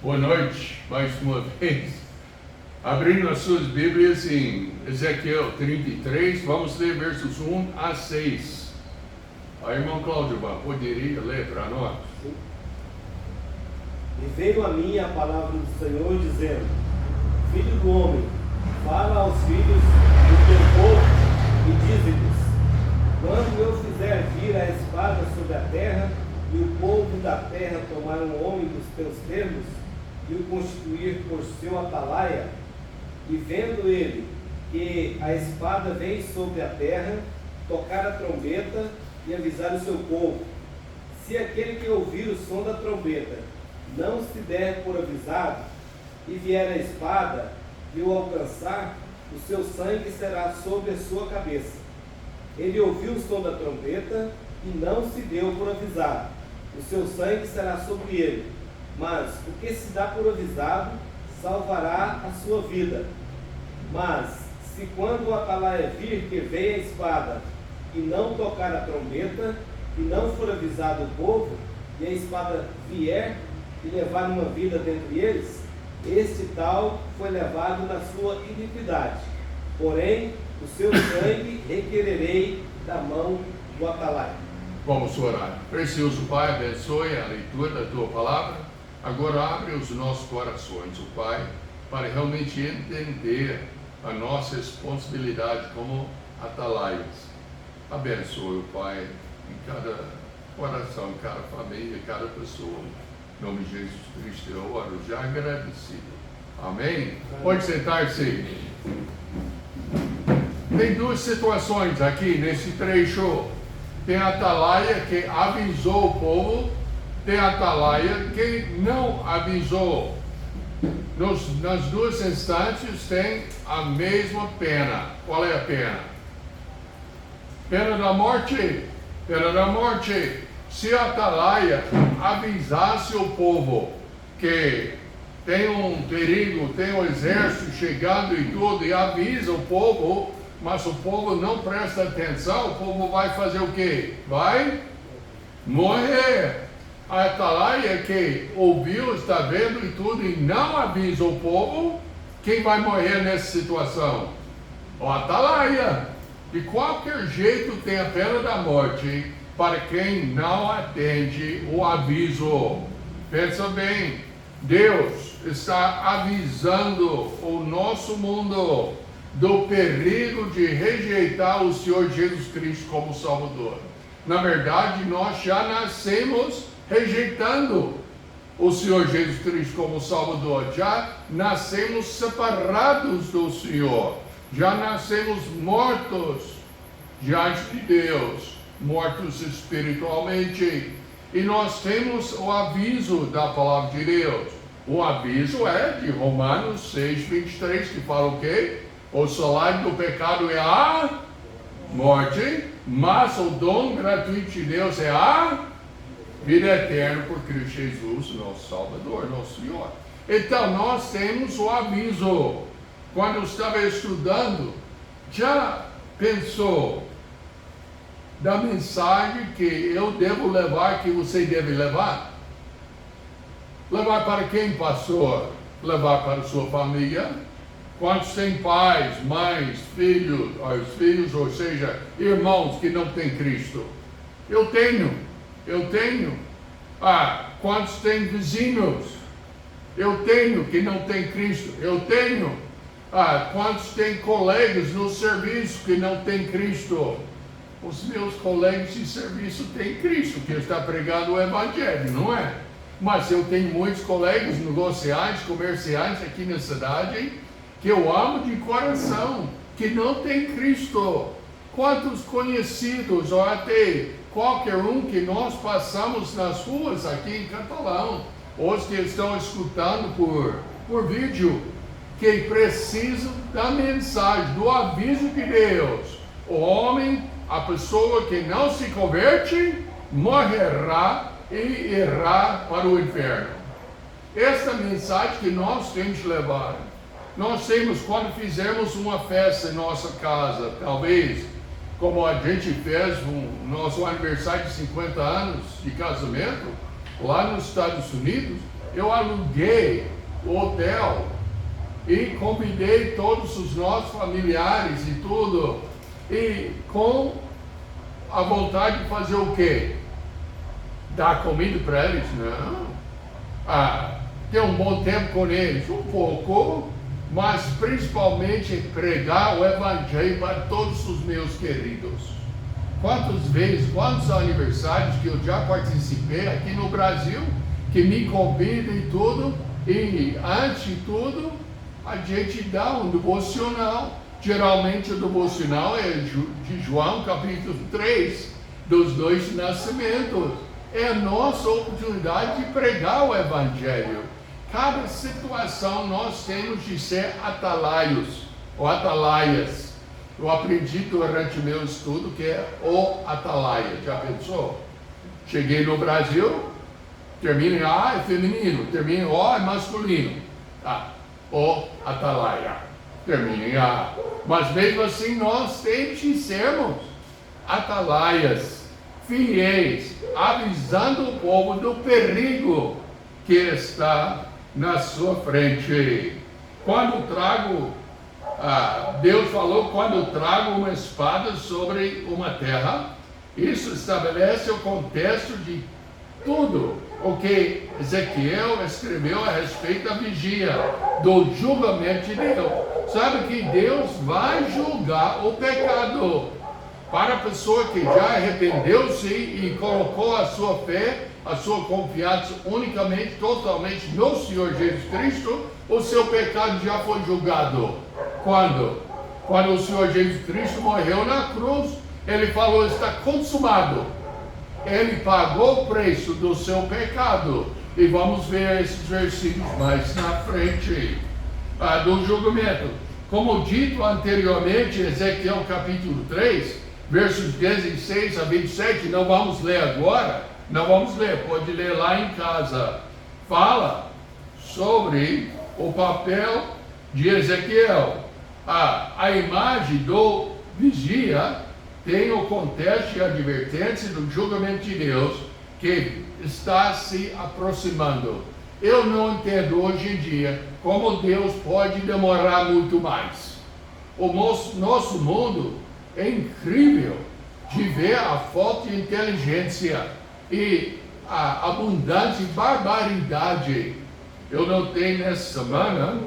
Boa noite, mais uma vez. Abrindo as suas Bíblias em Ezequiel 33, vamos ler versos 1 a 6. A irmã Cláudia poderia ler para nós? Sim. E veio a mim a palavra do Senhor, dizendo: Filho do homem, fala aos filhos do teu povo e dize-lhes: quando eu fizer vir a espada sobre a terra, e o povo da terra tomar um homem dos teus termos, e o constituir por seu atalaia, e vendo ele que a espada vem sobre a terra, tocar a trombeta e avisar o seu povo. Se aquele que ouvir o som da trombeta não se der por avisado, e vier a espada e o alcançar, o seu sangue será sobre a sua cabeça. Ele ouviu o som da trombeta e não se deu por avisado, o seu sangue será sobre ele. Mas o que se dá por avisado salvará a sua vida. Mas se quando o atalaia vir que vem a espada e não tocar a trombeta, e não for avisado o povo, e a espada vier e levar uma vida dentre eles, este tal foi levado na sua iniquidade. Porém, o seu sangue requererei da mão do atalaia. Vamos orar. Precioso Pai, abençoe a leitura da Tua Palavra. Agora abre os nossos corações, o Pai, para realmente entender a nossa responsabilidade como atalaias. Abençoe, o Pai, em cada coração, em cada família, em cada pessoa. Em nome de Jesus Cristo eu oro já agradecido. Amém? Pode sentar-se. Tem duas situações aqui nesse trecho. Tem a atalaia que avisou o povo, tem a atalaia que não avisou. Nas duas instâncias tem a mesma pena. Qual é a pena? Pena da morte. Pena da morte. Se a atalaia avisasse o povo que tem um perigo, tem um exército chegando e tudo, e avisa o povo, mas o povo não presta atenção, o povo vai fazer o quê? Vai morrer. A atalaia que ouviu, está vendo e tudo, e não avisa o povo, quem vai morrer nessa situação? O atalaia. De qualquer jeito tem a pena da morte para quem não atende o aviso. Pensa bem, Deus está avisando o nosso mundo do perigo de rejeitar o Senhor Jesus Cristo como Salvador. Na verdade, nós já nascemos rejeitando o Senhor Jesus Cristo como Salvador. Já nascemos separados do Senhor. Já nascemos mortos diante de Deus, mortos espiritualmente. E nós temos o aviso da palavra de Deus. O aviso é de Romanos 6:23, que fala o quê? O salário do pecado é a morte, mas o dom gratuito de Deus é a vida eterna por Cristo Jesus, nosso Salvador, nosso Senhor. Então nós temos o aviso. Quando eu estava estudando, já pensou da mensagem que eu devo levar, que você deve levar? Levar para quem, pastor? Levar para a sua família? Quantos têm pais, mães, filhos, ou seja, irmãos que não têm Cristo? Eu tenho. Quantos têm vizinhos? Eu tenho que não tem Cristo. Eu tenho. Quantos têm colegas no serviço que não têm Cristo? Os meus colegas de serviço têm Cristo, que está pregando o Evangelho, não é? Mas eu tenho muitos colegas negociantes, comerciantes aqui na cidade, que eu amo de coração, que não tem Cristo. Quantos conhecidos, ou até qualquer um que nós passamos nas ruas aqui em Catalão, os que estão escutando por vídeo, que precisam da mensagem, do aviso de Deus. O homem, a pessoa que não se converte, morrerá e irá para o inferno. Esta mensagem que nós temos que levar. Nós temos, quando fizermos uma festa em nossa casa, talvez, como a gente fez no nosso aniversário de 50 anos de casamento, lá nos Estados Unidos, eu aluguei o hotel e convidei todos os nossos familiares e tudo, e com a vontade de fazer o quê? Dar comida para eles? Não. Ter um bom tempo com eles? Um pouco, mas principalmente pregar o Evangelho para todos os meus queridos. Quantos aniversários que eu já participei aqui no Brasil, que me convidam e tudo, e antes de tudo, a gente dá um devocional. Geralmente o devocional é de João capítulo 3, dos 2 nascimentos. É a nossa oportunidade de pregar o Evangelho. Cada situação nós temos de ser atalaios, ou atalaias. Eu aprendi durante meu estudo que é o atalaia. Já pensou? Cheguei no Brasil, termina em A é feminino, termina em O é masculino. O atalaia. Termina em A. Mas mesmo assim nós temos de sermos atalaias, fiéis, avisando o povo do perigo que está na sua frente. Quando trago, Deus falou, quando trago uma espada sobre uma terra, isso estabelece o contexto de tudo o que Ezequiel escreveu a respeito da vigia, do julgamento de Deus. Sabe que Deus vai julgar o pecado. Para a pessoa que já arrependeu-se e colocou a sua fé, a sua confiança unicamente, totalmente no Senhor Jesus Cristo, o seu pecado já foi julgado. Quando? Quando o Senhor Jesus Cristo morreu na cruz, Ele falou, está consumado. Ele pagou o preço do seu pecado. E vamos ver esses versículos mais na frente do julgamento. Como dito anteriormente, Ezequiel capítulo 3, versos 16 a 27, não vamos ler agora, não vamos ler, pode ler lá em casa. Fala sobre o papel de Ezequiel. A imagem do vigia tem o contexto e a advertência do julgamento de Deus que está se aproximando. Eu não entendo hoje em dia como Deus pode demorar muito mais. O nosso mundo é incrível de ver a falta de inteligência e a abundância e barbaridade. Eu notei nessa semana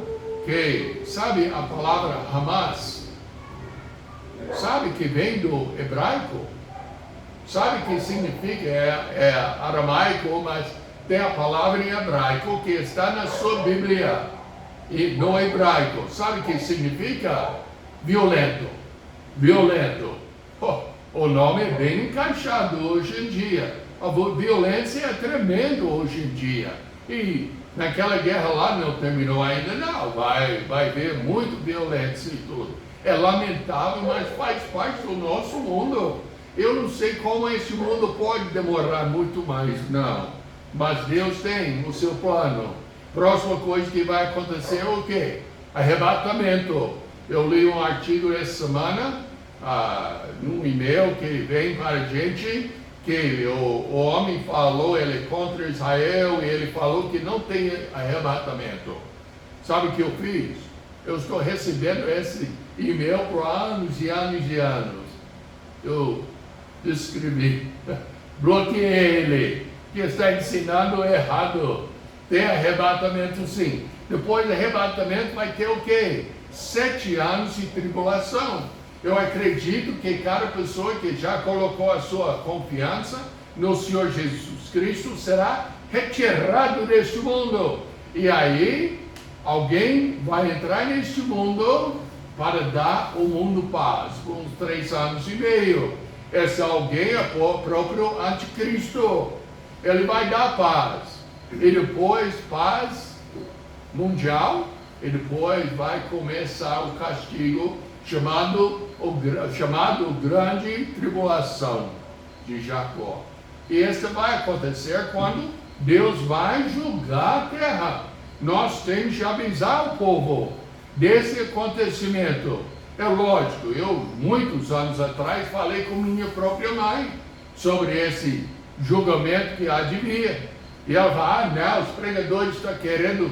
que, sabe a palavra Hamas? Sabe que vem do hebraico? Sabe que significa? É aramaico, mas tem a palavra em hebraico que está na sua Bíblia. E no hebraico, sabe que significa? Violento. Violento. O nome é bem encaixado hoje em dia. A violência é tremendo hoje em dia. E naquela guerra lá não terminou ainda, não. Vai haver muito violência e tudo. É lamentável, mas faz parte do nosso mundo. Eu não sei como esse mundo pode demorar muito mais, não. Mas Deus tem o seu plano. Próxima coisa que vai acontecer é o quê? Arrebatamento. Eu li um artigo essa semana, num e-mail que vem para a gente, que o homem falou, ele é contra Israel, e ele falou que não tem arrebatamento. Sabe o que eu fiz? Eu estou recebendo esse e-mail por anos e anos e anos. Eu escrevi, bloqueei ele, que está ensinando errado. Tem arrebatamento sim. Depois do arrebatamento vai ter o quê? 7 anos de tribulação. Eu acredito que cada pessoa que já colocou a sua confiança no Senhor Jesus Cristo será retirado deste mundo. E aí, alguém vai entrar neste mundo para dar ao mundo paz, por uns 3 anos e meio. Esse alguém é o próprio anticristo. Ele vai dar paz. E depois paz mundial. E depois vai começar o castigo chamado Grande Tribulação de Jacó. E isso vai acontecer quando Deus vai julgar a terra. Nós temos de avisar o povo desse acontecimento. É lógico, eu muitos anos atrás falei com minha própria mãe sobre esse julgamento que há de vir. E ela fala, não, os pregadores estão querendo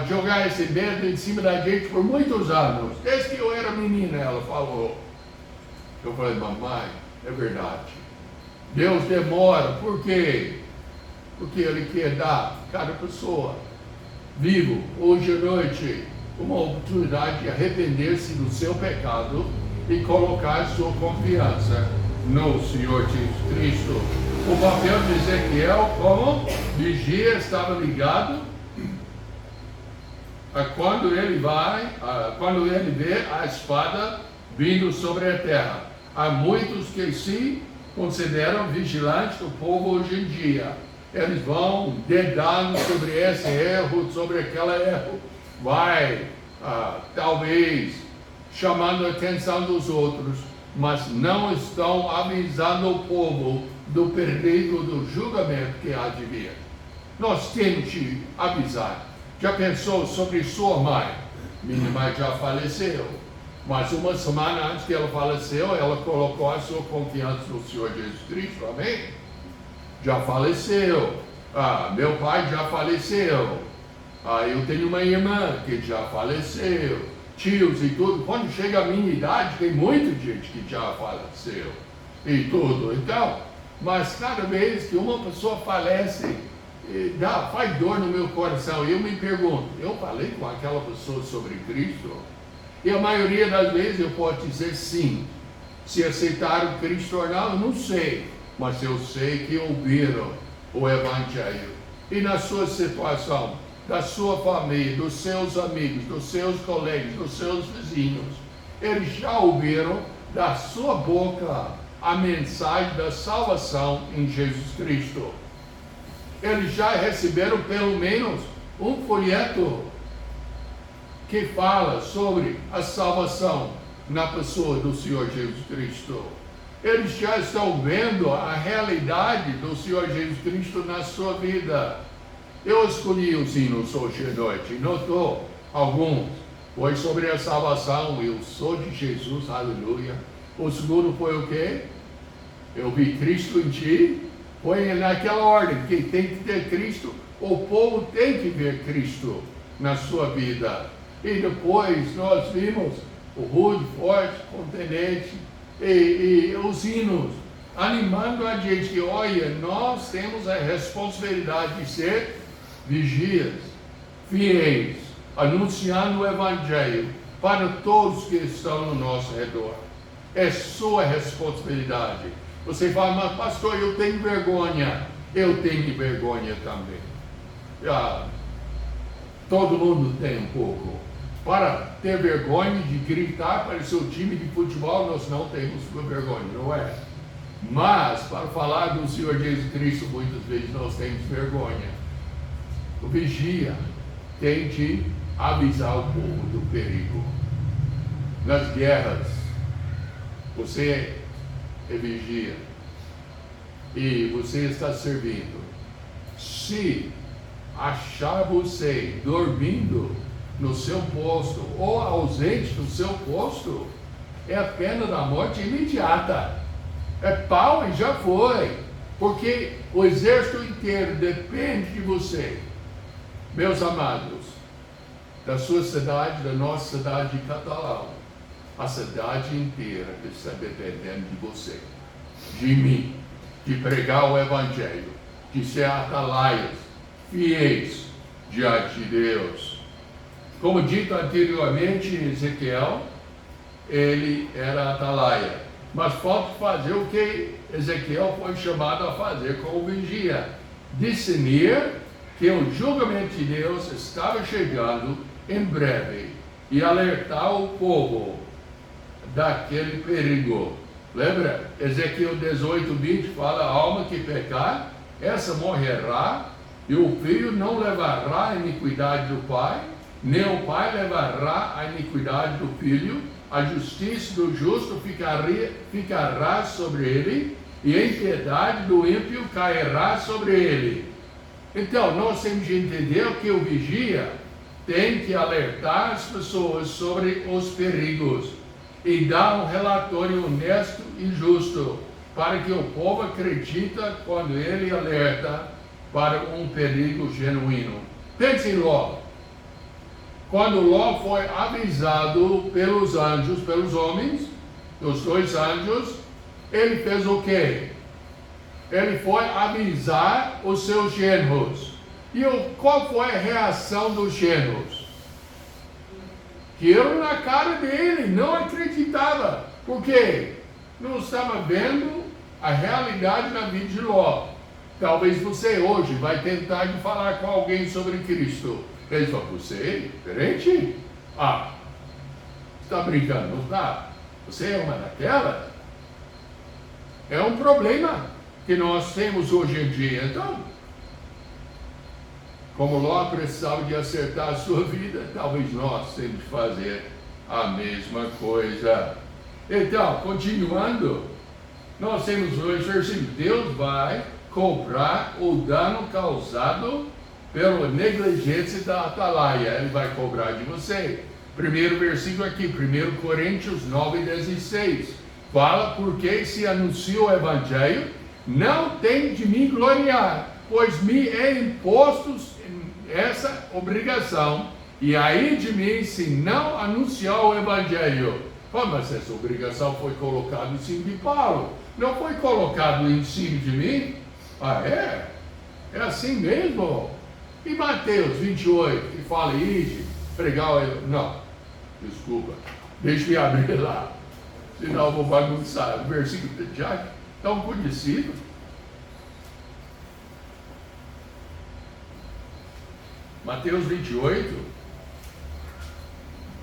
jogar esse medo em cima da gente por muitos anos. Desde que eu era menina, ela falou. Eu falei, mamãe, é verdade. Deus demora, por quê? Porque Ele quer dar a cada pessoa vivo, hoje à noite, uma oportunidade de arrepender-se do seu pecado e colocar sua confiança no Senhor Jesus Cristo. O papel de Ezequiel, como vigia, estava ligado a quando ele vê a espada vindo sobre a terra. Há muitos que se consideram vigilantes do povo hoje em dia. Eles vão dedando sobre esse erro, sobre aquele erro, vai talvez chamando a atenção dos outros, mas não estão avisando o povo do perigo do julgamento que há de vir. Nós temos que avisar. Já pensou sobre sua mãe? Minha mãe já faleceu, mas uma semana antes que ela faleceu, ela colocou a sua confiança no Senhor Jesus Cristo, amém? Já faleceu. Meu pai já faleceu. Eu tenho uma irmã que já faleceu. Tios e tudo. Quando chega a minha idade, tem muita gente que já faleceu. E tudo. Então, mas cada vez que uma pessoa falece, faz dor no meu coração. Eu me pergunto, eu falei com aquela pessoa sobre Cristo? E a maioria das vezes eu posso dizer sim. Se aceitaram Cristo ou não, eu não sei. Mas eu sei que ouviram o Evangelho. E na sua situação, da sua família, dos seus amigos, dos seus colegas, dos seus vizinhos, eles já ouviram da sua boca a mensagem da salvação em Jesus Cristo. Eles já receberam pelo menos um folheto que fala sobre a salvação na pessoa do Senhor Jesus Cristo. Eles já estão vendo a realidade do Senhor Jesus Cristo na sua vida. Eu escolhi os hinos hoje à noite, notou alguns. Foi sobre a salvação, eu sou de Jesus, aleluia. O segundo foi o quê? Eu vi Cristo em ti. Foi naquela ordem, que tem que ter Cristo, o povo tem que ver Cristo na sua vida. E depois nós vimos o rude, forte, contendente, e os hinos, animando a gente que, olha, nós temos a responsabilidade de ser vigias, fiéis, anunciando o Evangelho para todos que estão no nosso redor. É sua responsabilidade. Você fala, mas pastor, eu tenho vergonha. Eu tenho vergonha também. Todo mundo tem um pouco. Para ter vergonha de gritar para o seu time de futebol, nós não temos vergonha, não é? Mas, para falar do Senhor Jesus Cristo, muitas vezes nós temos vergonha. O vigia tem de avisar o povo do perigo. Nas guerras, você é vigia e você está servindo. Se achar você dormindo no seu posto ou ausente do seu posto, é a pena da morte imediata. É pau e já foi, porque o exército inteiro depende de você. Meus amados, da sua cidade, da nossa cidade de Catalão, a cidade inteira está dependendo de você, de mim, de pregar o Evangelho, de ser atalaias, fiéis diante de Deus. Como dito anteriormente, Ezequiel, ele era atalaia, mas falta fazer o que Ezequiel foi chamado a fazer como vigia, discernir que o julgamento de Deus estava chegando em breve e alertar o povo daquele perigo. Lembra? Ezequiel 18:20 fala, a alma que pecar, essa morrerá, e o filho não levará a iniquidade do pai, nem o pai levará a iniquidade do filho, a justiça do justo ficará sobre ele, e a impiedade do ímpio cairá sobre ele. Então, nós temos de entender que o vigia tem que alertar as pessoas sobre os perigos e dar um relatório honesto e justo, para que o povo acredite quando ele alerta para um perigo genuíno. Pense em Ló. Quando Ló foi avisado pelos anjos, pelos homens, os 2 anjos, ele fez o quê? Ele foi avisar os seus genros. E qual foi a reação dos genros? Riram na cara dele, não acreditava. Por quê? Não estava vendo a realidade da vida de Ló. Talvez você hoje vai tentar falar com alguém sobre Cristo. Ele fala, você é diferente? Ah, está brincando, não está? Você é uma daquela? É um problema que nós temos hoje em dia. Então, como Ló precisava de acertar a sua vida, talvez nós temos que fazer a mesma coisa. Então, continuando, nós temos 2 versículos. Deus vai cobrar o dano causado pela negligência da atalaia. Ele vai cobrar de você. Primeiro versículo aqui, 1 Coríntios 9:16. Fala, porque se anuncia o evangelho, não tem de me gloriar, pois me é imposto essa obrigação, e aí de mim se não anunciar o evangelho. Mas essa obrigação foi colocada em cima de Paulo, não foi colocado em cima de mim? Ah, é? É assim mesmo? E Mateus 28, que fala ide, pregar o evangelho. Não, desculpa, deixa eu abrir lá, senão eu vou bagunçar. O versículo já tão conhecido. Mateus 28,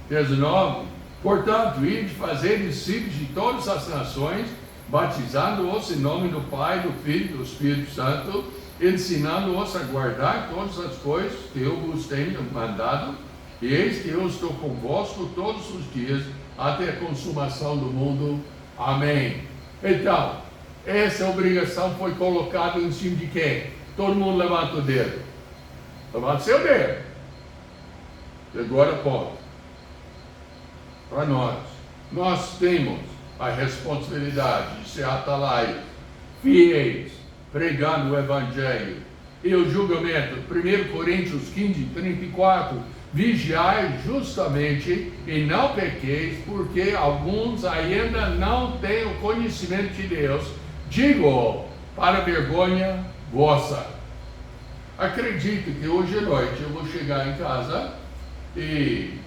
19. Portanto, ide fazer discípulos de todas as nações, batizando-os em nome do Pai, do Filho e do Espírito Santo, ensinando-os a guardar todas as coisas que eu vos tenho mandado, e eis que eu estou convosco todos os dias, até a consumação do mundo. Amém. Então, essa obrigação foi colocada em cima de quem? Todo mundo levanta o dedo. Levanta seu dedo. E agora pode. Para nós temos a responsabilidade de ser atalaias, fiéis, pregando o Evangelho. E o julgamento, 1 Coríntios 15:34, vigiai justamente e não pequeis, porque alguns ainda não têm o conhecimento de Deus. Digo para vergonha vossa. Acredito que hoje à noite eu vou chegar em casa e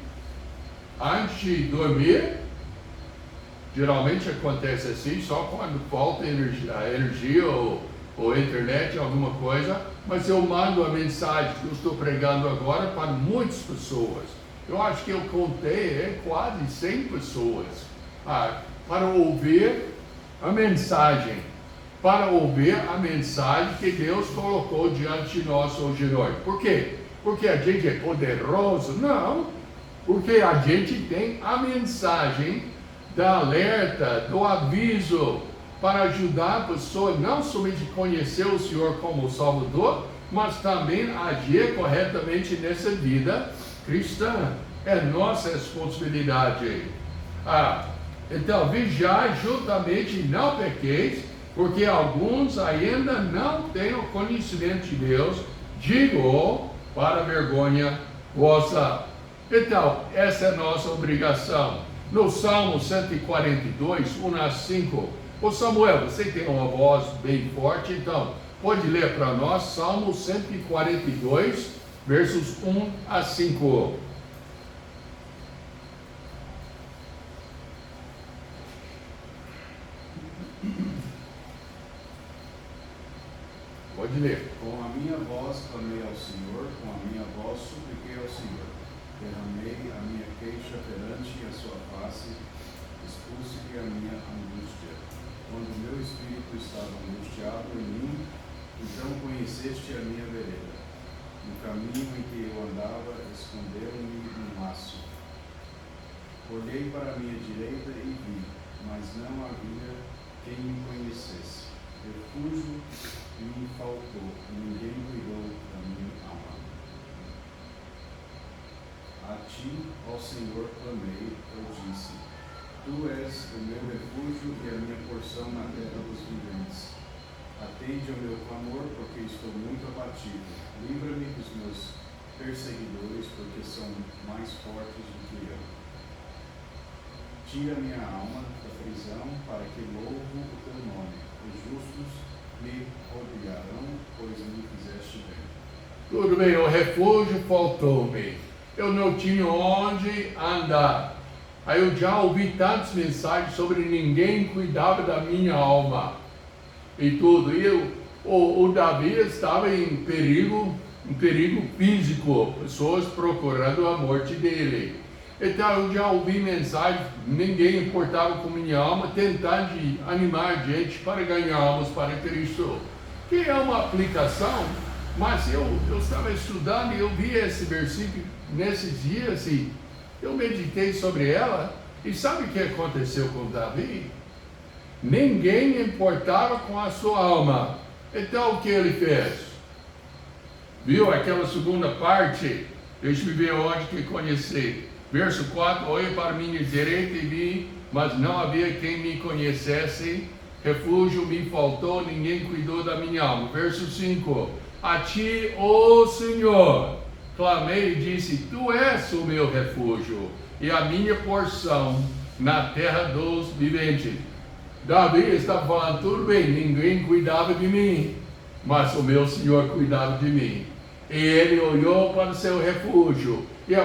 antes de dormir, geralmente acontece assim, só quando falta energia ou internet, alguma coisa, mas eu mando a mensagem que eu estou pregando agora para muitas pessoas. Eu acho que eu contei quase 100 pessoas para ouvir a mensagem. Para ouvir a mensagem que Deus colocou diante de nós hoje à noite. Por quê? Porque a gente é poderoso? Não. Porque a gente tem a mensagem da alerta, do aviso, para ajudar a pessoa não somente a conhecer o Senhor como Salvador, mas também a agir corretamente nessa vida cristã. É nossa responsabilidade. Então, vigiai juntamente e não pequeis, porque alguns ainda não têm o conhecimento de Deus. Digo para vergonha vossa. Então, essa é a nossa obrigação. No Salmo 142, 1-5, ô Samuel, você tem uma voz bem forte, então pode ler para nós Salmo 142, versos 1-5. Pode ler. Com a minha voz clamei ao Senhor, com a minha voz supliquei ao Senhor. Derramei a minha queixa perante a sua face, expulse-lhe a minha angústia. Quando o meu espírito estava angustiado em mim, então conheceste a minha vereda. No caminho em que eu andava, escondeu-me um laço. Olhei para a minha direita e vi, mas não havia quem me conhecesse. Refúgio me faltou, ninguém cuidou da minha alma. A ti, ó Senhor, clamei, eu disse, tu és o meu refúgio e a minha porção na terra dos viventes. Atende ao meu clamor, porque estou estou muito abatido. Livra-me dos meus perseguidores, porque são mais fortes do que eu. Tira minha alma da prisão, para que louvo o teu nome. Os justos me odiarão, pois me fizeste bem. Tudo bem, o refúgio faltou-me. Eu não tinha onde andar. Aí eu já ouvi tantas mensagens sobre ninguém cuidava da minha alma. E tudo. E o Davi estava em perigo físico. Pessoas procurando a morte dele. Então eu já ouvi mensagens, ninguém importava com minha alma, tentando animar a gente para ganhar almas para Cristo. Que é uma aplicação, mas eu estava estudando e eu vi esse versículo nesses dias e eu meditei sobre ela. E sabe o que aconteceu com Davi? Ninguém importava com a sua alma. Então o que ele fez? Viu aquela segunda parte? Deixa-me ver onde que conheci. Verso 4, olhei para minha direita e vi, mas não havia quem me conhecesse. Refúgio me faltou, ninguém cuidou da minha alma. Verso 5, a ti, ó Senhor, clamei e disse, tu és o meu refúgio e a minha porção na terra dos viventes. Davi está falando, tudo bem, ninguém cuidava de mim, mas o meu Senhor cuidava de mim. E ele olhou para o seu refúgio e a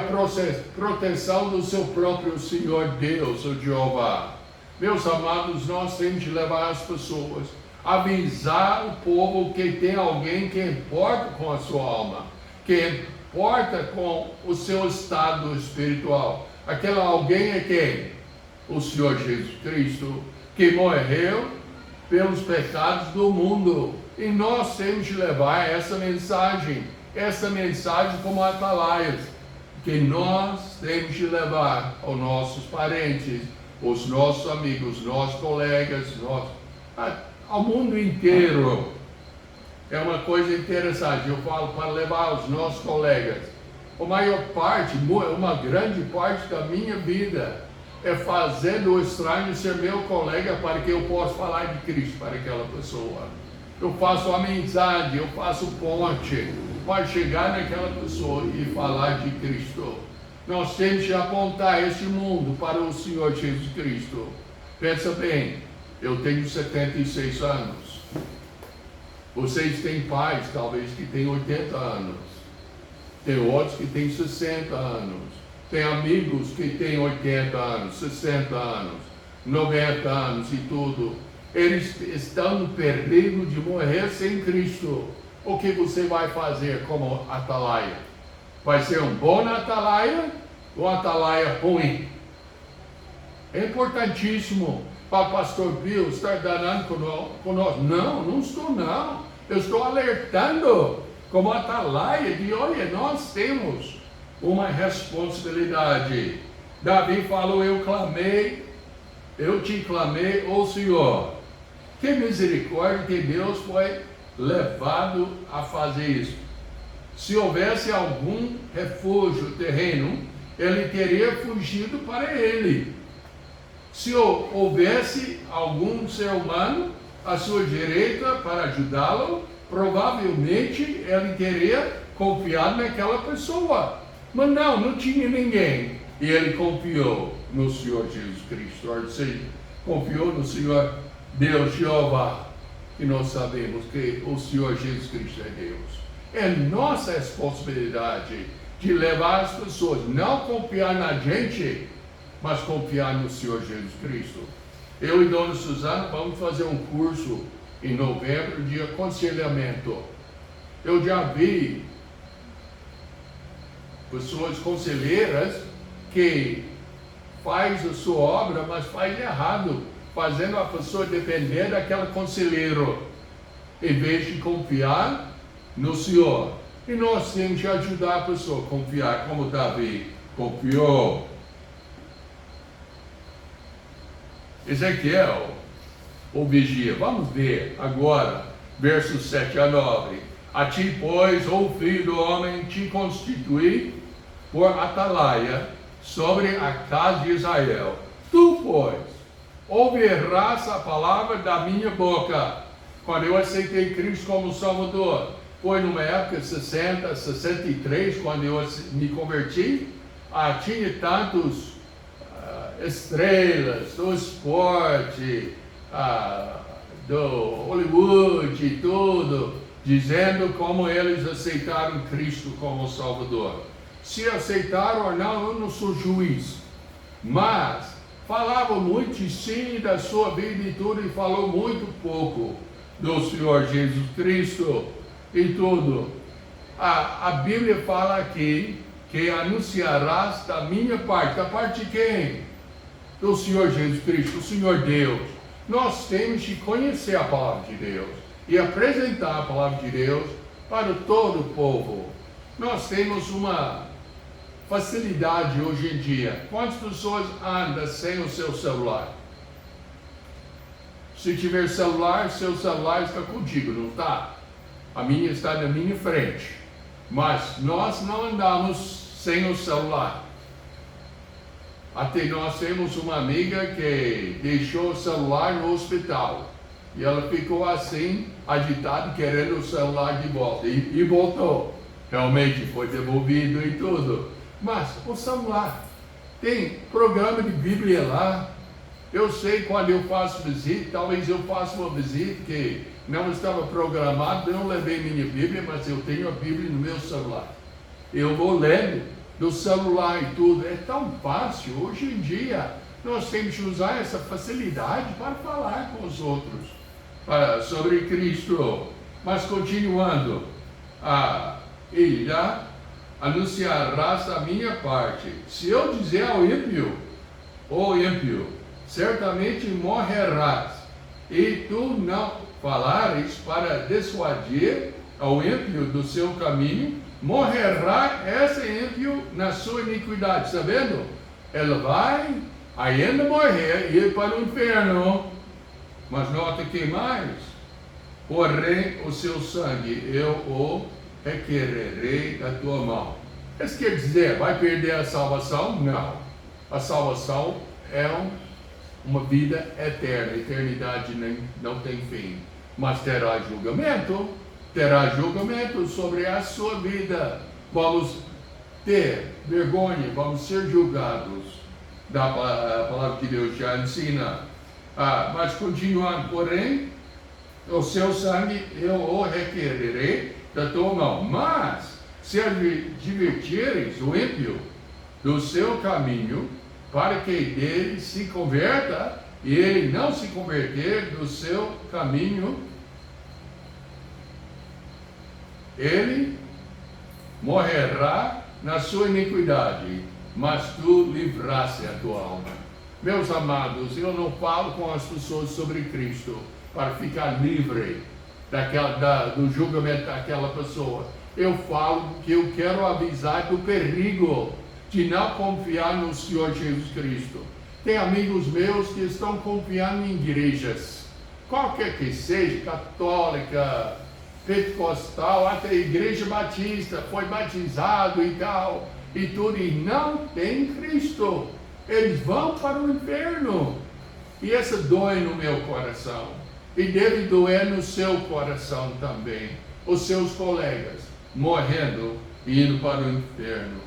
proteção do seu próprio Senhor Deus, o Jeová. Meus amados, nós temos de levar as pessoas, avisar o povo que tem alguém que importa com a sua alma, que importa com o seu estado espiritual. Aquele alguém é quem? O Senhor Jesus Cristo, que morreu pelos pecados do mundo. E nós temos de levar essa mensagem como atalaias, que nós temos de levar aos nossos parentes, os nossos amigos, nossos colegas, ao mundo inteiro. É uma coisa interessante, eu falo para levar aos nossos colegas. Uma grande parte da minha vida é fazendo o estranho ser meu colega para que eu possa falar de Cristo para aquela pessoa. Eu faço amizade, eu faço ponte para chegar naquela pessoa e falar de Cristo. Nós temos de apontar este mundo para o Senhor Jesus Cristo. Pensa bem, eu tenho 76 anos. Vocês têm pais, talvez, que têm 80 anos. Tem outros que têm 60 anos. Tem amigos que têm 80 anos, 60 anos, 90 anos e tudo. Eles estão no perigo de morrer sem Cristo. O que você vai fazer como atalaia? Vai ser um bom atalaia ou atalaia ruim? É importantíssimo para o pastor Bill estar danando conosco. Não estou não. Eu estou alertando como atalaia de, olha, nós temos uma responsabilidade. Davi falou, eu te clamei, ó Senhor. Que misericórdia que Deus foi levado a fazer isso. Se houvesse algum refúgio terreno, ele teria fugido para ele. Se houvesse algum ser humano à sua direita para ajudá-lo, provavelmente ele teria confiado naquela pessoa. Mas não tinha ninguém. E ele confiou no Senhor Jesus Cristo. Ou seja, confiou no Senhor Deus Jeová. E nós sabemos que o Senhor Jesus Cristo é Deus. É nossa responsabilidade de levar as pessoas, não confiar na gente, mas confiar no Senhor Jesus Cristo. Eu e Dona Suzana vamos fazer um curso em novembro de aconselhamento. Eu já vi pessoas conselheiras que faz a sua obra, mas faz errado, fazendo a pessoa depender daquele conselheiro, em vez de confiar no Senhor. E nós temos que ajudar a pessoa a confiar, como Davi confiou. Ezequiel, o vigia, vamos ver agora, versos 7 a 9. A ti, pois, ó filho do homem, te constituí por atalaia sobre a casa de Israel. Tu, pois, ouvirás a palavra da minha boca. Quando eu aceitei Cristo como Salvador, foi numa época 60, 63, quando eu me converti, tinha tantos estrelas do esporte, do Hollywood e tudo, dizendo como eles aceitaram Cristo como Salvador. Se aceitaram ou não, eu não sou juiz, mas falava muito sim da sua vida e tudo, e falou muito pouco do Senhor Jesus Cristo e tudo. A Bíblia fala aqui que anunciarás da minha parte. Da parte de quem? Do Senhor Jesus Cristo, do Senhor Deus. Nós temos que conhecer a palavra de Deus e apresentar a palavra de Deus para todo o povo. Nós temos uma facilidade hoje em dia. Quantas pessoas andam sem o seu celular? Se tiver celular, seu celular está contigo, não está? A minha está na minha frente. Mas nós não andamos sem o celular. Até nós temos uma amiga que deixou o celular no hospital. E ela ficou assim, agitada, querendo o celular de volta. E voltou. Realmente foi devolvido e tudo. Mas o celular, tem programa de Bíblia lá. Eu sei quando eu faço visita, talvez eu faça uma visita que não estava programada, eu não levei minha Bíblia, mas eu tenho a Bíblia no meu celular. Eu vou lendo do celular e tudo. É tão fácil. Hoje em dia, nós temos que usar essa facilidade para falar com os outros sobre Cristo. Mas continuando, ele já anunciarás da minha parte. Se eu dizer ao ímpio, ó ímpio, certamente morrerás, e tu não falares para dissuadir ao ímpio do seu caminho, morrerá esse ímpio na sua iniquidade. Está vendo? Ela vai ainda morrer e ir para o inferno. Mas nota que mais, porém o seu sangue eu o requererei da tua mão. Isso quer dizer, vai perder a salvação? Não. A salvação é uma vida eterna. A eternidade não tem fim. Mas terá julgamento sobre a sua vida. Vamos ter vergonha, vamos ser julgados. A palavra que Deus já ensina. Mas continuando, porém, o seu sangue eu o requererei da tua mão. Mas, se advertires o ímpio do seu caminho, para que dele se converta, e ele não se converter do seu caminho, ele morrerá na sua iniquidade, mas tu livraste a tua alma. Meus amados, eu não falo com as pessoas sobre Cristo para ficar livre do julgamento daquela pessoa. Eu falo que eu quero avisar do perigo de não confiar no Senhor Jesus Cristo. Tem amigos meus que estão confiando em igrejas, qualquer que seja, católica, pentecostal, até igreja batista, foi batizado e tal, e tudo, e não tem Cristo. Eles vão para o inferno. E essa dói no meu coração. E deve doer no seu coração também. Os seus colegas morrendo e indo para o inferno.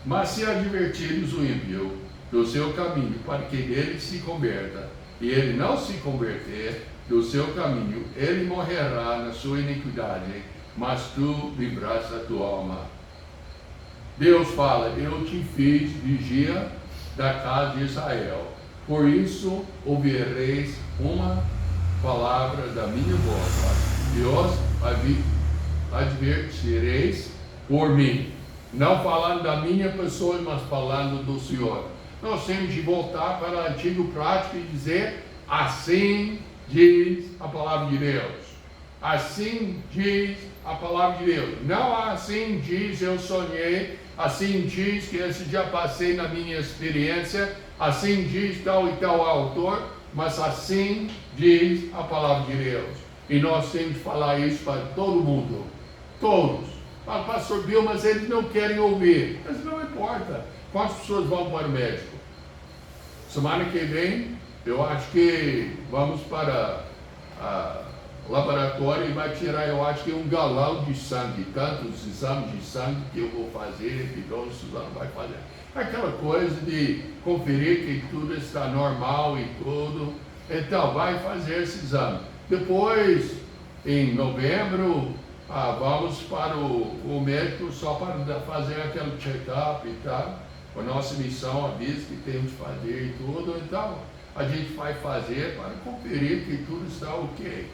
Mas se advertires o ímpio do seu caminho, para que dele se converta, e ele não se converter do seu caminho, ele morrerá na sua iniquidade, mas tu livrarás a tua alma. Deus fala, eu te fiz vigia da casa de Israel, por isso ouvireis uma palavra da minha voz, e os advertireis por mim. Não falando da minha pessoa, mas falando do Senhor. Nós temos de voltar para a antiga prática e dizer, assim diz a palavra de Deus. Assim diz a palavra de Deus. Não assim diz eu sonhei, assim diz que esse já passei na minha experiência, assim diz tal e tal autor, mas assim diz a palavra de Deus. E nós temos de falar isso para todo mundo. Todos. Fala, pastor Bill, mas eles não querem ouvir. Mas não importa. Quantas pessoas vão para o médico? Semana que vem, eu acho que vamos para laboratório e vai tirar, eu acho que 1 galão de sangue, tantos exames de sangue que eu vou fazer, que Dona Suzana vai fazer. Aquela coisa de conferir que tudo está normal e tudo. Então, vai fazer esse exame. Depois, em novembro, vamos para o médico só para fazer aquele check-up e tal. A nossa missão avisa que temos que fazer e tudo. Então, a gente vai fazer para conferir que tudo está ok.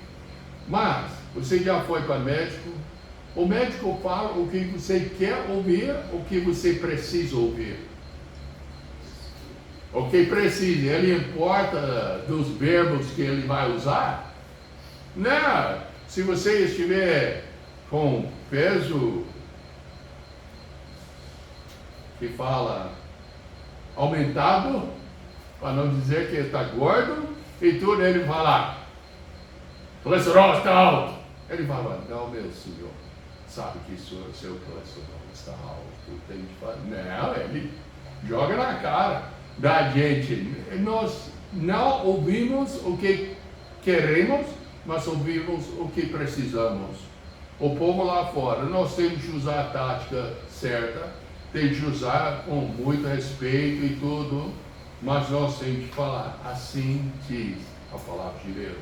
Mas, você já foi para o médico? O médico fala o que você quer ouvir, o que você precisa ouvir. O que precisa, ele importa dos verbos que ele vai usar? Não, se você estiver com peso que fala aumentado, para não dizer que está gordo, e tudo ele fala, colesterol está alto. Ele fala, não, meu senhor, sabe que seu colesterol está alto, tem que falar. Não, ele joga na cara da gente. Nós não ouvimos o que queremos, mas ouvimos o que precisamos. O povo lá fora, nós temos que usar a tática certa, temos que usar com muito respeito e tudo, mas nós temos que falar, assim diz a palavra de Deus,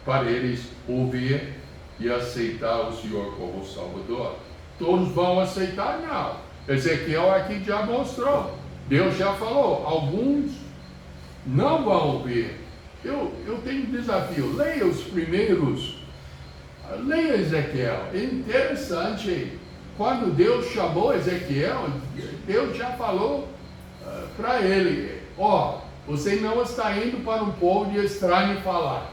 para eles ouvir e aceitar o Senhor como Salvador. Todos vão aceitar? Não. Ezequiel aqui já mostrou. Deus já falou, alguns não vão ouvir. Eu tenho um desafio, leia os primeiros, leia Ezequiel. É interessante, quando Deus chamou Ezequiel, Deus já falou para ele, você não está indo para um povo de estranho falar,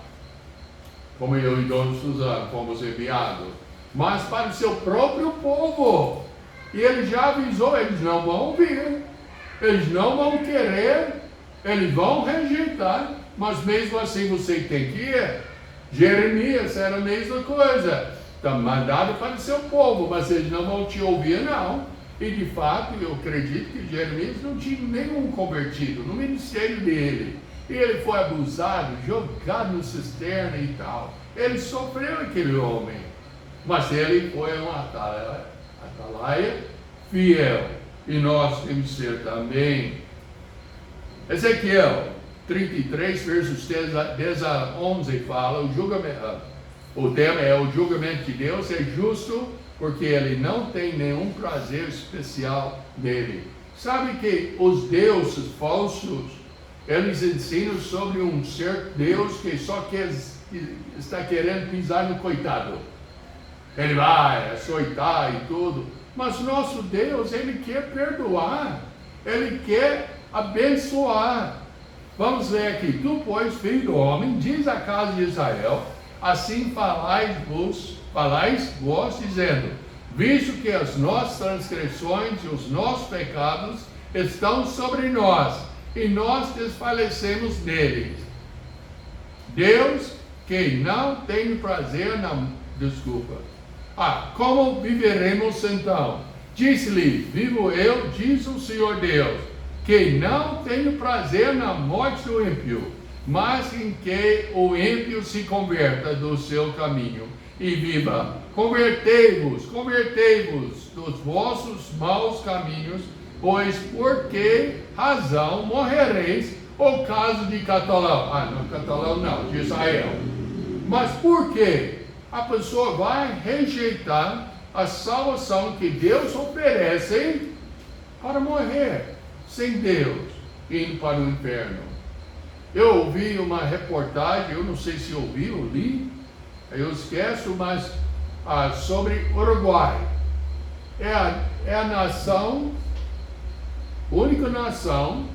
como eu e Dona Suzana fomos enviados, mas para o seu próprio povo. E ele já avisou, eles não vão ouvir. Eles não vão querer, eles vão rejeitar, mas mesmo assim você tem que ir. Jeremias era a mesma coisa, está mandado para o seu povo, mas eles não vão te ouvir não. E de fato, eu acredito que Jeremias não tinha nenhum convertido no ministério dele. E ele foi abusado, jogado no cisterna e tal. Ele sofreu, aquele homem, mas ele foi um atalaia fiel. E nós temos que ser também. Ezequiel 33, versos 10 a 11 fala, o tema é o julgamento de Deus é justo, porque ele não tem nenhum prazer especial nele. Sabe que os deuses falsos, eles ensinam sobre um certo Deus que só está querendo pisar no coitado. Ele vai açoitar e tudo. Mas nosso Deus, Ele quer perdoar, Ele quer abençoar. Vamos ler aqui. Tu, pois, filho do homem, diz à casa de Israel, assim falais vós, dizendo, visto que as nossas transgressões e os nossos pecados estão sobre nós, e nós desfalecemos neles. Deus, que não tem prazer na... como viveremos então? Disse-lhe, vivo eu, diz o Senhor Deus, que não tenho prazer na morte do ímpio, mas em que o ímpio se converta do seu caminho e viva. Convertei-vos dos vossos maus caminhos, pois por que razão morrereis, o caso de Catalão? Não, Catalão não, de Israel. Mas por quê? A pessoa vai rejeitar a salvação que Deus oferece para morrer sem Deus, indo para o inferno. Eu ouvi uma reportagem, eu não sei se ouvi ou li, eu esqueço, mas sobre Uruguai. É a nação, única nação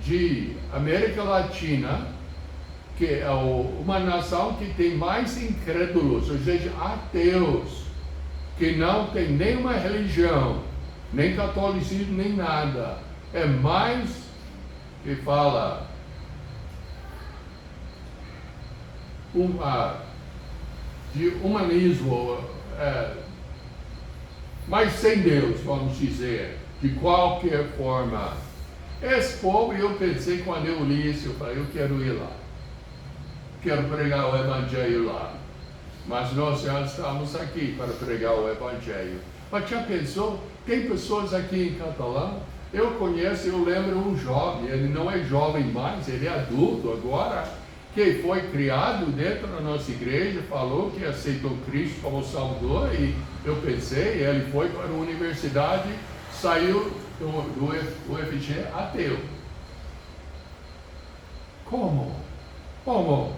de América Latina, que é uma nação que tem mais incrédulos, ou seja, ateus, que não tem nenhuma religião, nem catolicismo, nem nada. É mais, que fala, de humanismo, mas sem Deus, vamos dizer, de qualquer forma. Esse povo, eu pensei, quando eu li isso, eu falei, eu quero ir lá. Quero pregar o evangelho lá. Mas nós já estamos aqui para pregar o Evangelho. Mas já pensou? Tem pessoas aqui em Catalão? Eu conheço, eu lembro um jovem, ele não é jovem mais, ele é adulto agora, que foi criado dentro da nossa igreja, falou que aceitou Cristo como Salvador, e eu pensei, ele foi para a universidade, saiu do UFG ateu. Como?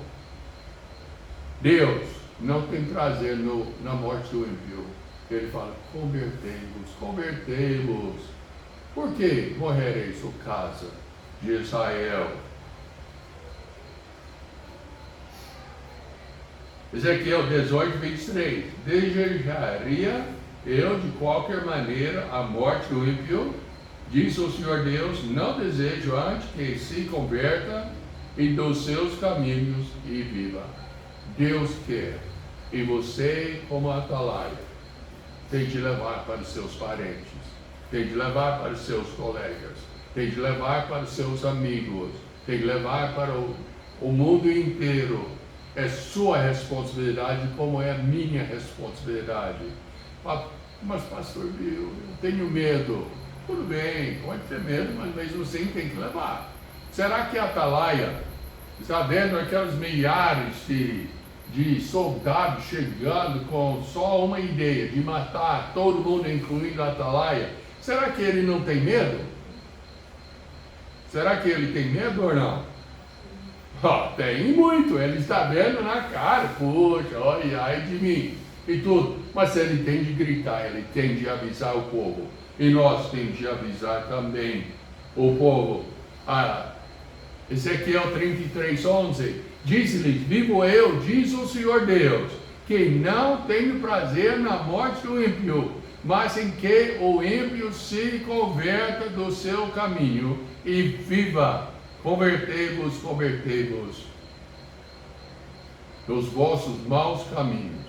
Deus não tem prazer na morte do ímpio. Ele fala, convertei-vos. Por que morrereis, o casa de Israel? Ezequiel 18, 23. Desejaria eu de qualquer maneira a morte do ímpio? Diz o Senhor Deus, não desejo antes que se converta e dos seus caminhos e viva. Deus quer, e você, como atalaia, tem de levar para os seus parentes, tem de levar para os seus colegas, tem de levar para os seus amigos, tem de levar para o mundo inteiro. É sua responsabilidade, como é a minha responsabilidade. Mas, pastor Bill, eu tenho medo. Tudo bem, pode ter medo, mas mesmo assim tem que levar. Será que a atalaia está vendo aqueles milhares de soldados chegando com só uma ideia de matar todo mundo, incluindo a atalaia? Será que ele não tem medo? Será que ele tem medo ou não? Tem muito, ele está vendo na cara, poxa, olha, ai de mim, e tudo. Mas ele tem de gritar, ele tem de avisar o povo. E nós temos de avisar também o povo. Ezequiel 33, 11. Diz-lhes, vivo eu, diz o Senhor Deus, que não tenho prazer na morte do ímpio, mas em que o ímpio se converta do seu caminho e viva. Convertei-vos dos vossos maus caminhos,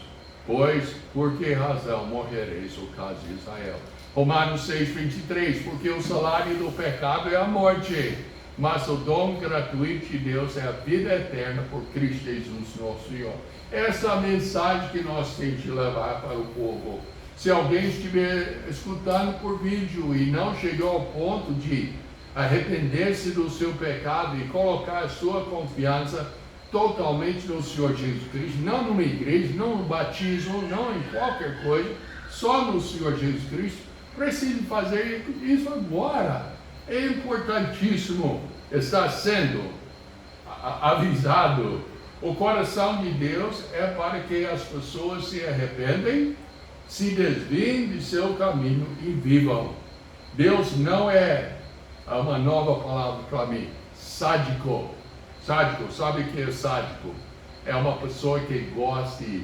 pois por que razão morrereis, o caso de Israel? Romanos 6, 23, porque o salário do pecado é a morte, mas o dom gratuito de Deus é a vida eterna por Cristo Jesus nosso Senhor. Essa é a mensagem que nós temos de levar para o povo. Se alguém estiver escutando por vídeo e não chegou ao ponto de arrepender-se do seu pecado e colocar a sua confiança totalmente no Senhor Jesus Cristo, não numa igreja, não no batismo, não em qualquer coisa, só no Senhor Jesus Cristo, precisa fazer isso agora. É importantíssimo estar sendo avisado. O coração de Deus é para que as pessoas se arrependem, se desviem de seu caminho e vivam. Deus não é uma nova palavra para mim, sádico. Sádico, sabe o que é sádico? É uma pessoa que gosta de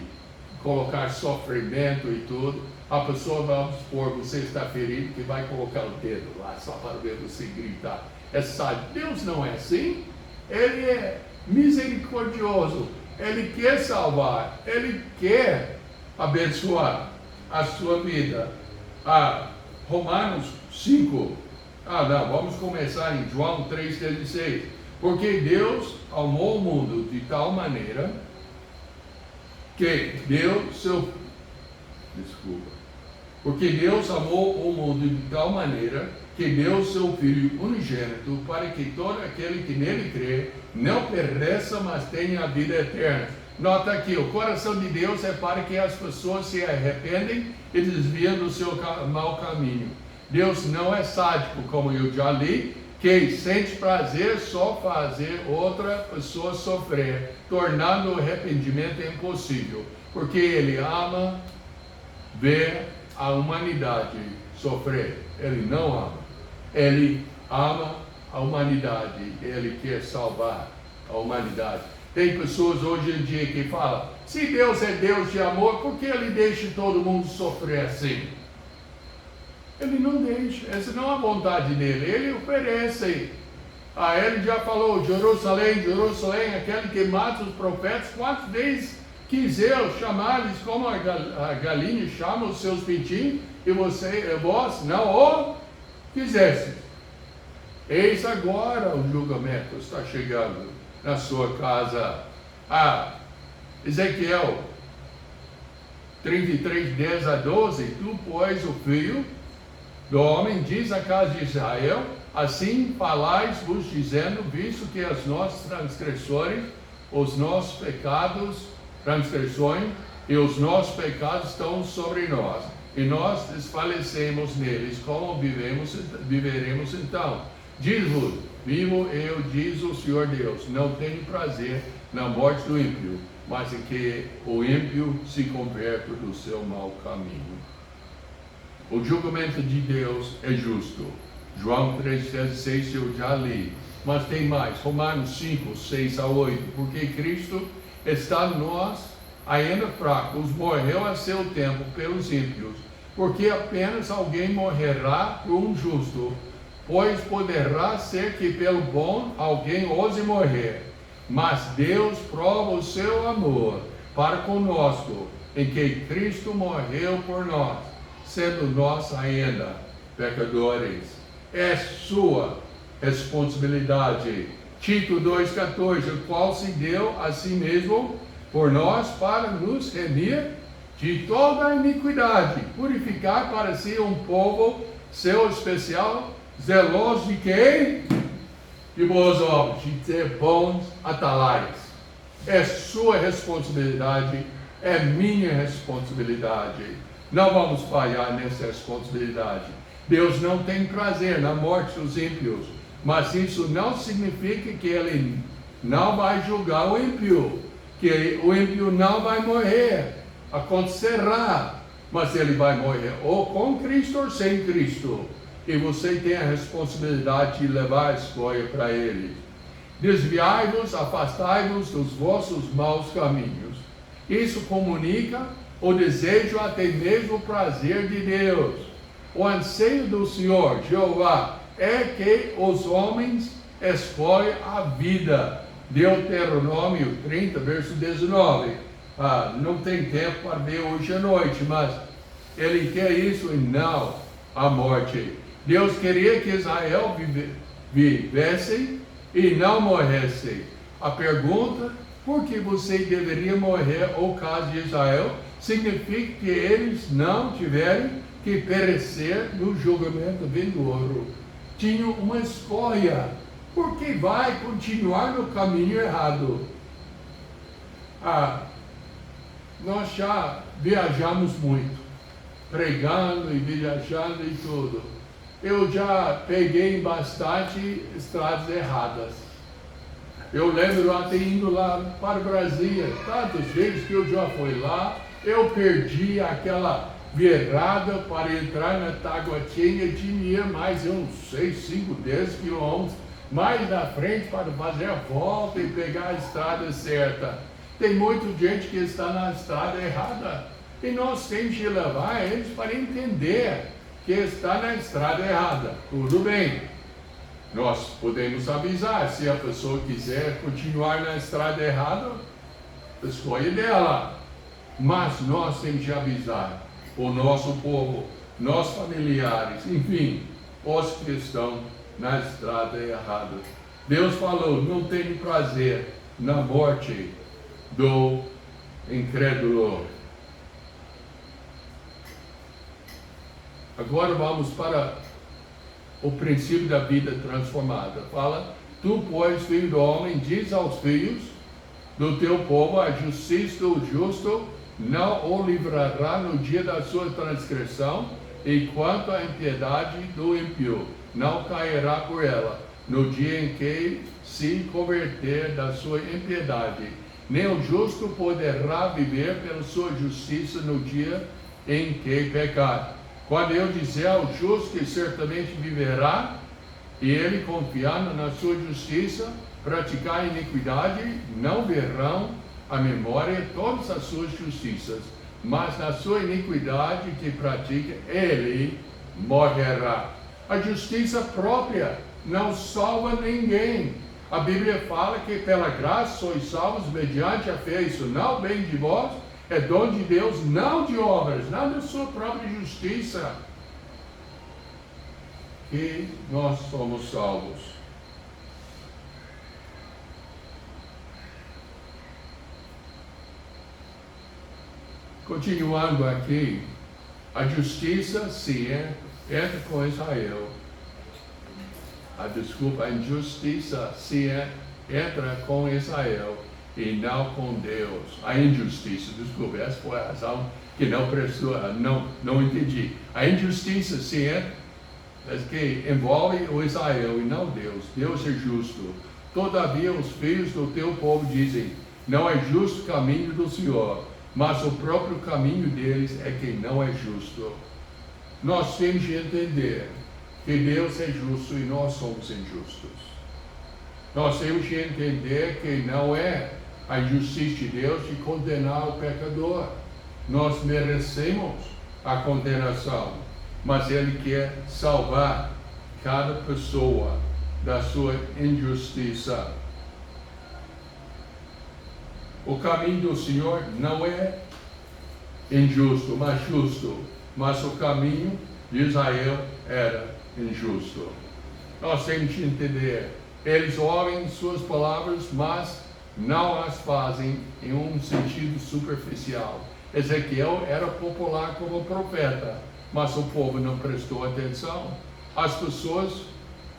colocar sofrimento e tudo. A pessoa, vamos supor, você está ferido, que vai colocar o dedo lá, só para ver você gritar. É sádico. Deus não é assim. Ele é misericordioso. Ele quer salvar. Ele quer abençoar a sua vida. Romanos 5. Vamos começar em João 3,16. Porque Deus amou o mundo de tal maneira que deu seu... Porque Deus amou o mundo de tal maneira que deu seu Filho unigênito para que todo aquele que nele crê não pereça, mas tenha a vida eterna. Nota aqui, o coração de Deus é para que as pessoas se arrependem e desviem do seu mau caminho. Deus não é sádico, como eu já li, que sente prazer só fazer outra pessoa sofrer, tornando o arrependimento impossível, porque Ele ama ver a humanidade sofrer. Ele não ama. Ele ama a humanidade. Ele quer salvar a humanidade. Tem pessoas hoje em dia que falam, se Deus é Deus de amor, por que Ele deixa todo mundo sofrer assim? Ele não deixa, essa não é a vontade dele, ele oferece. Ele já falou, Jerusalém, Jerusalém, aquele que mata os profetas, quantas vezes quiser chamar-lhes como a galinha chama os seus pintinhos, e vós não o quisesse. Eis agora o julgamento está chegando na sua casa. Ezequiel 33, 10 a 12, tu, pois, o filho do homem, diz à casa de Israel, assim falais-vos dizendo, visto que as nossas transgressões, os nossos pecados, transgressões e os nossos pecados estão sobre nós, e nós desfalecemos neles, como viveremos então? Diz-vos, vivo eu, diz o Senhor Deus, não tenho prazer na morte do ímpio, mas é que o ímpio se converta do seu mau caminho. O julgamento de Deus é justo. João 3,16 eu já li. Mas tem mais. Romanos 5, 6 a 8. Porque Cristo está em nós ainda fracos, morreu a seu tempo pelos ímpios. Porque apenas alguém morrerá por um justo. Pois poderá ser que pelo bom alguém ouse morrer. Mas Deus prova o seu amor para conosco, em que Cristo morreu por nós, sendo nós ainda pecadores. É sua responsabilidade. Tito 2,14, o qual se deu a si mesmo por nós para nos remir de toda a iniquidade, purificar para si um povo seu especial, zeloso de quem? De boas obras, de ter bons atalaias. É sua responsabilidade, é minha responsabilidade. Não vamos falhar nessa responsabilidade. Deus não tem prazer na morte dos ímpios, mas isso não significa que Ele não vai julgar o ímpio, que o ímpio não vai morrer. Acontecerá, mas ele vai morrer ou com Cristo ou sem Cristo. E você tem a responsabilidade de levar a escolha para Ele. Desviai-vos, afastai-vos dos vossos maus caminhos. Isso comunica o desejo, até mesmo o prazer de Deus. O anseio do Senhor, Jeová, é que os homens escolham a vida. Deuteronômio 30, verso 19. Não tem tempo para ver hoje à noite, mas Ele quer isso e não a morte. Deus queria que Israel vivesse e não morresse. A pergunta, por que você deveria morrer, o caso de Israel, significa que eles não tiveram que perecer no julgamento vindouro. Tinham uma escolha, porque vai continuar no caminho errado. Nós já viajamos muito, pregando e viajando e tudo. Eu já peguei bastante estradas erradas. Eu lembro até indo lá para Brasília, tantas vezes que eu já fui lá, eu perdi aquela virada para entrar na Taguatinga, tinha mais uns 6, 5, 10 quilômetros mais na frente para fazer a volta e pegar a estrada certa. Tem muita gente que está na estrada errada e nós temos que levar eles para entender que está na estrada errada. Tudo bem, nós podemos avisar, se a pessoa quiser continuar na estrada errada, escolha dela, mas nós temos que avisar o nosso povo, nossos familiares, enfim, os que estão na estrada errada. Deus falou, não tem prazer na morte do incrédulo. Agora vamos para o princípio da vida transformada. Fala, tu, pois, filho do homem, diz aos filhos do teu povo, a justiça do justo não o livrará no dia da sua transgressão, e quanto à impiedade do ímpio, não cairá por ela, no dia em que se converter da sua impiedade. Nem o justo poderá viver pela sua justiça no dia em que pecar. Quando eu dizer ao justo que certamente viverá, e ele confiando na sua justiça, praticar a iniquidade, não verão a memória todas as suas justiças, mas na sua iniquidade que pratica, ele morrerá. A justiça própria não salva ninguém. A Bíblia fala que pela graça sois salvos mediante a fé. Isso não vem de vós, é dom de Deus, não de obras, não da sua própria justiça, que nós somos salvos. Continuando aqui, a justiça se entra com Israel. A injustiça se entra com Israel e não com Deus. A injustiça, desculpa, essa foi a razão que não prestou, não entendi. A injustiça se entra, que envolve o Israel e não Deus. Deus é justo. Todavia os filhos do teu povo dizem, não é justo o caminho do Senhor, mas o próprio caminho deles é que não é justo. Nós temos de entender que Deus é justo e nós somos injustos. Nós temos de entender que não é a justiça de Deus de condenar o pecador. Nós merecemos a condenação, mas Ele quer salvar cada pessoa da sua injustiça. O caminho do Senhor não é injusto, mas justo. Mas o caminho de Israel era injusto. Nós temos que entender. Eles ouvem suas palavras, mas não as fazem em um sentido superficial. Ezequiel era popular como profeta, mas o povo não prestou atenção. As pessoas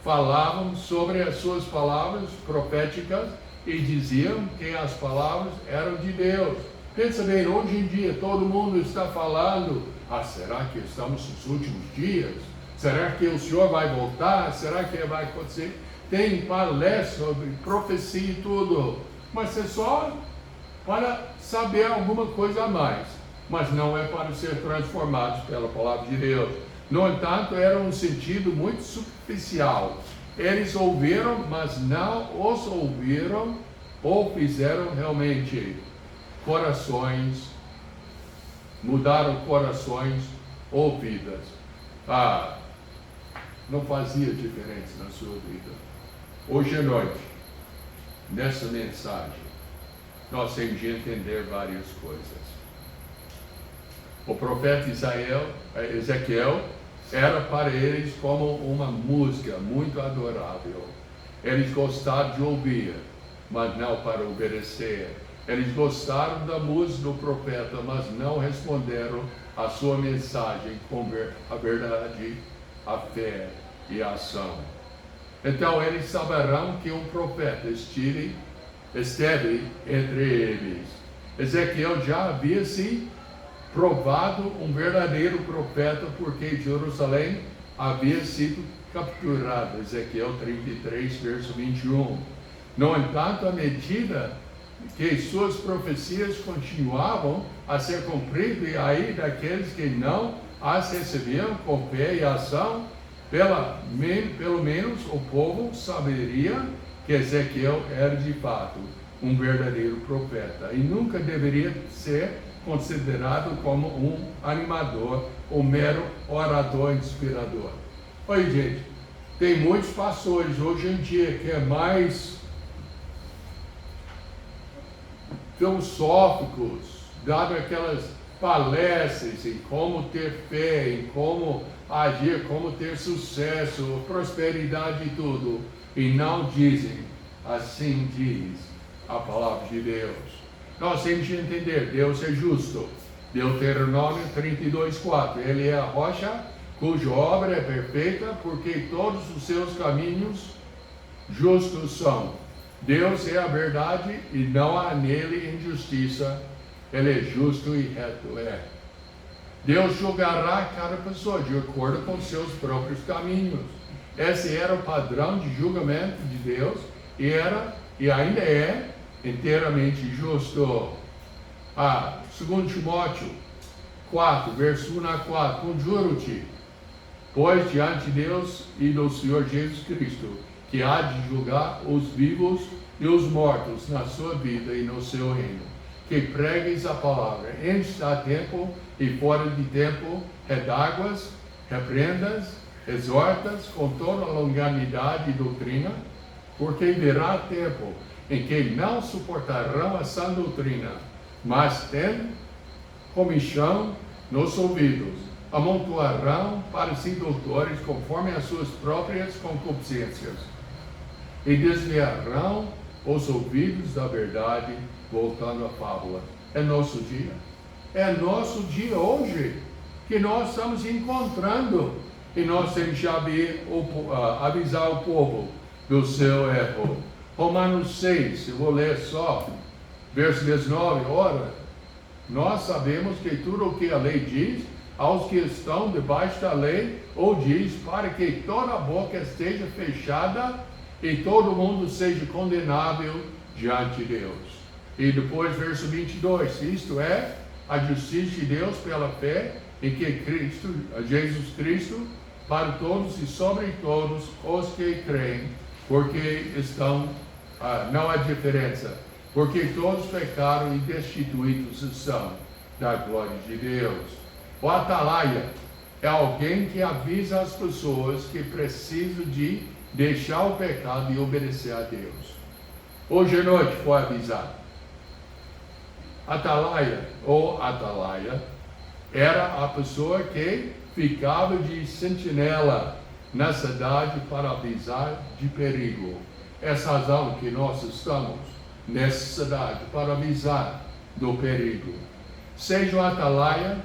falavam sobre as suas palavras proféticas e diziam que as palavras eram de Deus. Pensa bem, hoje em dia todo mundo está falando, será que estamos nos últimos dias? Será que o Senhor vai voltar? Será que vai acontecer? Tem palestras sobre profecia e tudo, mas é só para saber alguma coisa a mais, mas não é para ser transformados pela palavra de Deus. No entanto, era um sentido muito superficial. Eles ouviram, mas não os ouviram ou fizeram realmente corações, mudaram corações ou vidas. Não fazia diferença na sua vida. Hoje à noite, nessa mensagem, nós temos de entender várias coisas. O profeta Ezequiel era para eles como uma música muito adorável. Eles gostaram de ouvir, mas não para obedecer. Eles gostaram da música do profeta, mas não responderam a sua mensagem com a verdade, a fé e a ação. Então eles saberão que um profeta esteve entre eles. Ezequiel já havia se provado um verdadeiro profeta, porque Jerusalém havia sido capturada. Ezequiel 33, verso 21. No entanto, à medida que suas profecias continuavam a ser cumpridas, e aí daqueles que não as recebiam com fé e ação, pelo menos o povo saberia que Ezequiel era de fato um verdadeiro profeta e nunca deveria ser considerado como um animador ou mero orador inspirador. Oi, gente, tem muitos pastores hoje em dia que é mais filosóficos, dado aquelas palestras em como ter fé, em como agir, como ter sucesso, prosperidade e tudo, e não dizem, assim diz a palavra de Deus. Nós temos de entender, Deus é justo. Deuteronômio 32:4, Ele é a rocha cuja obra é perfeita, porque todos os seus caminhos justos são. Deus é a verdade e não há nele injustiça. Ele é justo e reto. Deus julgará cada pessoa de acordo com seus próprios caminhos. Esse era o padrão de julgamento de Deus e ainda é inteiramente justo. 2 Timóteo 4, verso 1 a 4, conjuro-te, pois diante de Deus e do Senhor Jesus Cristo, que há de julgar os vivos e os mortos na sua vida e no seu reino, que pregues a palavra, antes a tempo e fora de tempo, redáguas, repreendas, exortas com toda longanimidade e doutrina, porque virá tempo em que não suportarão a sã doutrina, mas tendo comichão nos ouvidos, amontoarão para si doutores conforme as suas próprias concupiscências, e desviarão os ouvidos da verdade, voltando à fábula. É nosso dia. é nosso dia hoje, que nós estamos encontrando, e nós temos que avisar o povo do seu erro. Romanos 6, eu vou ler só, verso 19, ora, nós sabemos que tudo o que a lei diz, aos que estão debaixo da lei, ou diz, para que toda a boca esteja fechada, e todo mundo seja condenável diante de Deus. E depois, verso 22, isto é, a justiça de Deus pela fé, em que Jesus Cristo, para todos e sobre todos os que creem, porque não há diferença, porque todos pecaram e destituídos são da glória de Deus. O atalaia é alguém que avisa as pessoas que precisam de deixar o pecado e obedecer a Deus. Hoje à noite foi avisado. Atalaia era a pessoa que ficava de sentinela na cidade para avisar de perigo. Essa razão que nós estamos nessa cidade, para avisar do perigo. Seja o atalaia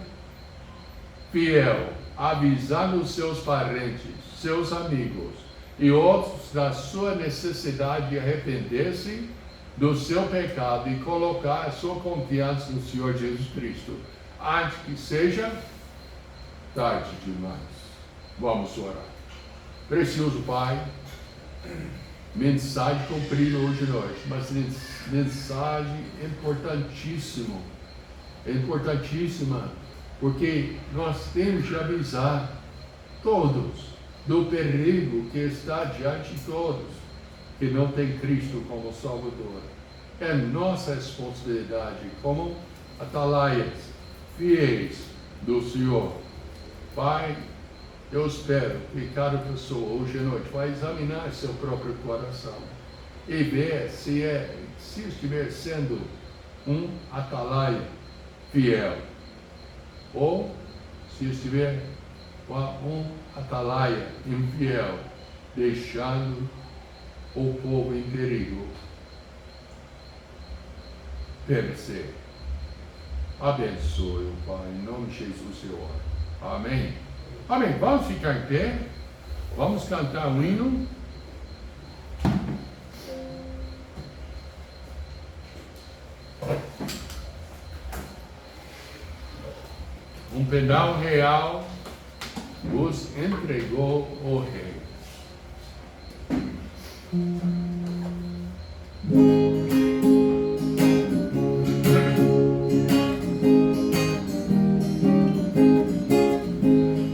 fiel, avisando os seus parentes, seus amigos e outros da sua necessidade de arrepender-se do seu pecado e colocar a sua confiança no Senhor Jesus Cristo, antes que seja tarde demais. Vamos orar. Precioso Pai, mensagem cumprida hoje à noite, mas mensagem importantíssima, porque nós temos de avisar todos do perigo que está diante de todos, que não tem Cristo como Salvador. É nossa responsabilidade como atalaias, fiéis do Senhor. Pai, eu espero que cada pessoa hoje à noite vai examinar seu próprio coração e ver se estiver sendo um atalaia fiel, ou se estiver um atalaia infiel, deixando o povo em perigo perecer. Abençoe o Pai, em nome de Jesus, Senhor. Amém. Amém. Vamos ficar em pé. Vamos cantar um hino. Um penal real vos entregou o Rei.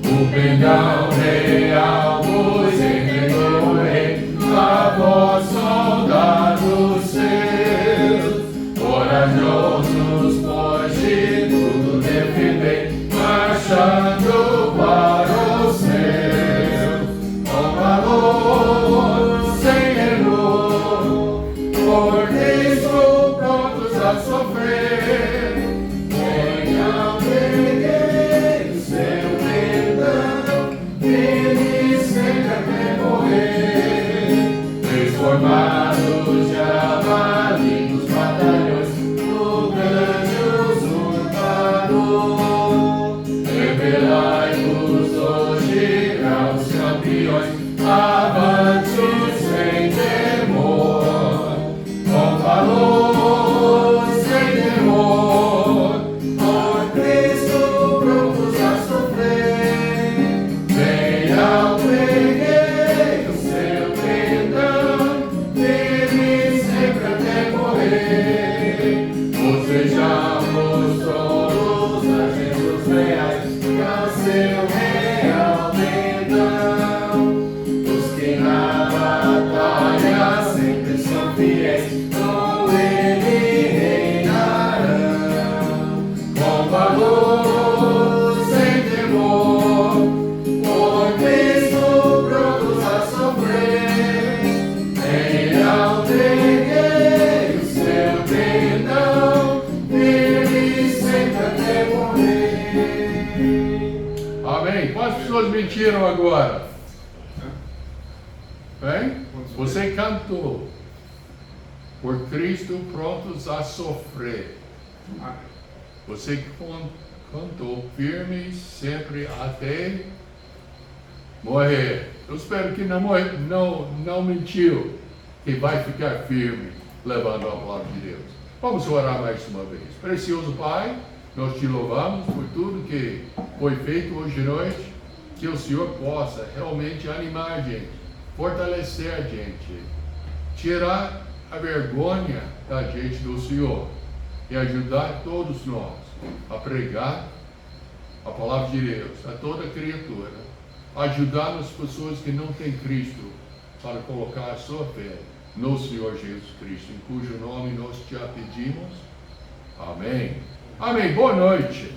O penal real vos entregou o Rei, a vós soldados seus, corajosos pois de tudo defender, marchando para os céus, com valor, sem erro, por Cristo prontos a sofrer. Venham, peguei o seu perdão, vive sempre até morrer, transformados javali nos batalhões do grande usurpador. Revelai-vos hoje aos campeões, avante sem temor, com valor, sem temor, por Cristo prontos a sofrer. Venham, peguei o seu perdão, vive sempre até morrer. Ou sejamos todos agentes reais, que ao seu real perdão. Os que na batalha sempre são fiéis, com ele reinarão. Com valor, sem temor, por Cristo prontos a sofrer. Venham, peguei o seu perdão, vive sempre até morrer. Amém. Quantas pessoas mentiram agora? Hein? Você cantou por Cristo prontos a sofrer. Você que cantou firme sempre até morrer. Eu espero que não mentiu, que vai ficar firme levando a palavra de Deus. Vamos orar mais uma vez. Precioso Pai, nós te louvamos por tudo que foi feito hoje à noite, que o Senhor possa realmente animar a gente, fortalecer a gente, tirar a vergonha da gente do Senhor e ajudar todos nós a pregar a palavra de Deus a toda criatura, ajudar as pessoas que não têm Cristo para colocar a sua fé no Senhor Jesus Cristo, em cujo nome nós te pedimos. Amém. Amém. Boa noite.